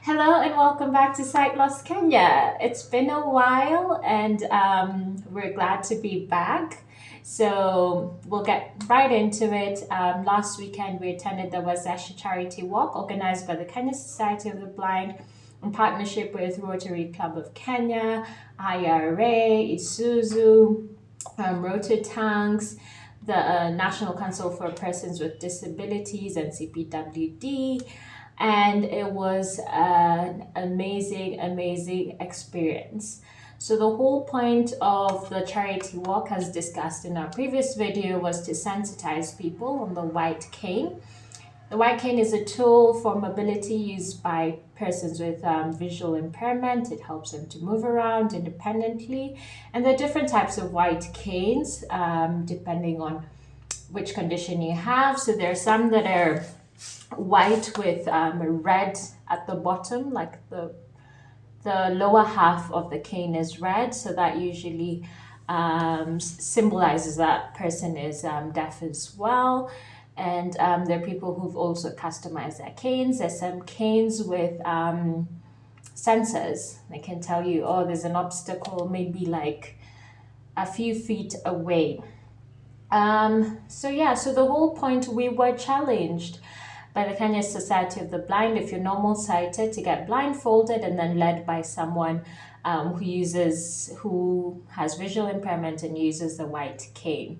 Hello and welcome back to Sightloss Kenya. It's been a while and we're glad to be back. So we'll get right into it. Last weekend we attended the Wezesha charity walk organized by the Kenya Society of the Blind in partnership with Rotary Club of Kenya, IRA, Isuzu, Rotary Tanks, the National Council for Persons with Disabilities and CPWD, and it was an amazing experience. So the whole point of the charity walk, as discussed in our previous video, was to sensitize people on the white cane. The white cane is a tool for mobility used by persons with visual impairment. It helps them to move around independently. And there are different types of white canes depending on which condition you have. So there are some that are white with red at the bottom, like the lower half of the cane is red, so that usually symbolizes that person is deaf as well. And there are people who've also customized their canes. There's some canes with sensors. They can tell you, oh, there's an obstacle maybe like a few feet away. So the whole point, we were challenged by the Kenya Society of the Blind, if you're normal sighted, to get blindfolded and then led by someone who has visual impairment and uses the white cane.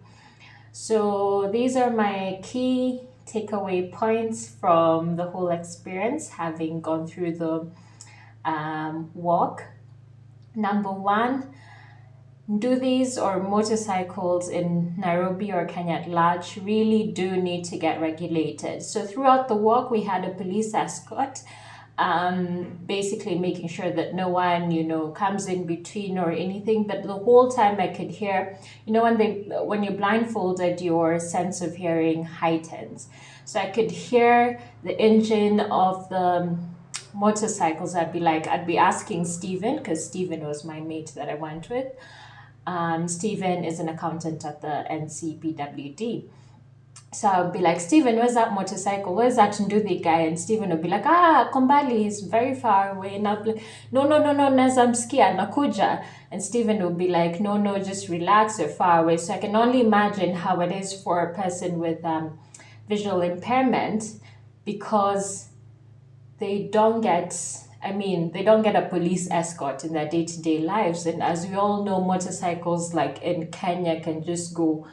So these are my key takeaway points from the whole experience, having gone through the walk. Number one, Ndudhis or motorcycles in Nairobi or Kenya at large really do need to get regulated. So throughout the walk, we had a police escort, basically making sure that no one, comes in between or anything. But the whole time I could hear, when you're blindfolded, your sense of hearing heightens. So I could hear the engine of the motorcycles. I'd be asking Stephen, because Stephen was my mate that I went with. Stephen is an accountant at the NCPWD. So I'll be like, Stephen, where's that motorcycle? Where's that Nduthi guy? And Stephen will be like, Kombali, he's very far away. And I'll be like, no, nazamskia, nakuja. And Stephen will be like, no, just relax, you're far away. So I can only imagine how it is for a person with visual impairment, because they don't get a police escort in their day-to-day lives. And as we all know, motorcycles like in Kenya can just go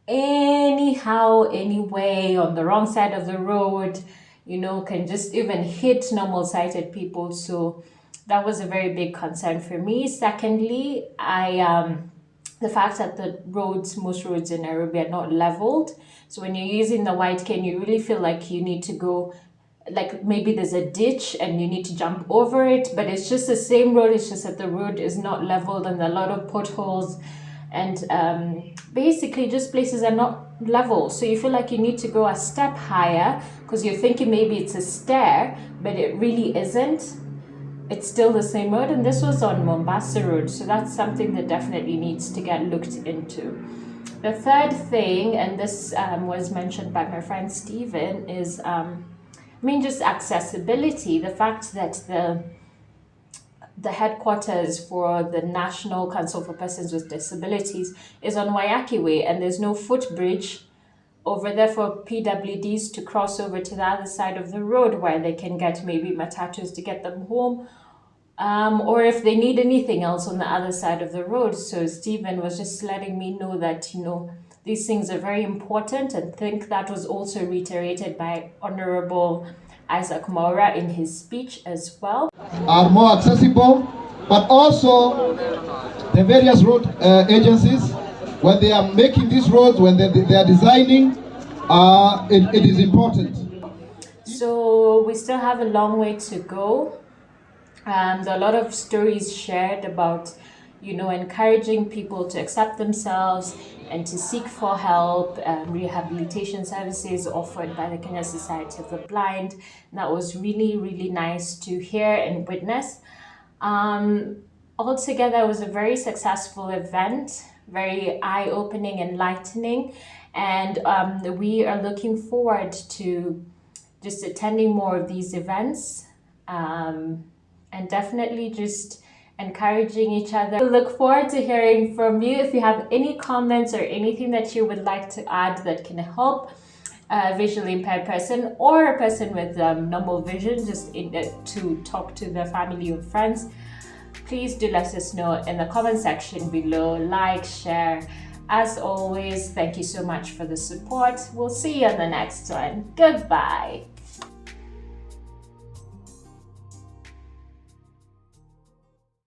anyhow, anyway, on the wrong side of the road, can just even hit normal sighted people. So that was a very big concern for me. Secondly, the fact that most roads in Nairobi are not leveled. So when you're using the white cane, you really feel like you need to go, like maybe there's a ditch and you need to jump over it, but it's just the same road. It's just that the road is not leveled and there are a lot of potholes, and basically just places are not level. So you feel like you need to go a step higher because you're thinking maybe it's a stair, but it really isn't. It's still the same road, and this was on Mombasa Road. So that's something that definitely needs to get looked into. The third thing, and this was mentioned by my friend Stephen, is just accessibility. The fact that the headquarters for the National Council for Persons with Disabilities is on Waiyaki Way, and there's no footbridge over there for PWDs to cross over to the other side of the road where they can get maybe matatus to get them home, or if they need anything else on the other side of the road. So Stephen was just letting me know that, these things are very important, and think that was also reiterated by Honorable Isaac Maura in his speech as well. Are more accessible, but also the various road agencies, when they are making these roads, when they are designing, it is important. So we still have a long way to go. There are a lot of stories shared about encouraging people to accept themselves and to seek for help, rehabilitation services offered by the Kenya Society of the Blind. And that was really, really nice to hear and witness. Altogether, it was a very successful event, very eye-opening, enlightening, and we are looking forward to just attending more of these events and definitely just encouraging each other. We look forward to hearing from you. If you have any comments or anything that you would like to add that can help a visually impaired person or a person with normal vision, just to talk to their family or friends, please do let us know in the comment section below. Like, share. As always, thank you so much for the support. We'll see you on the next one. Goodbye.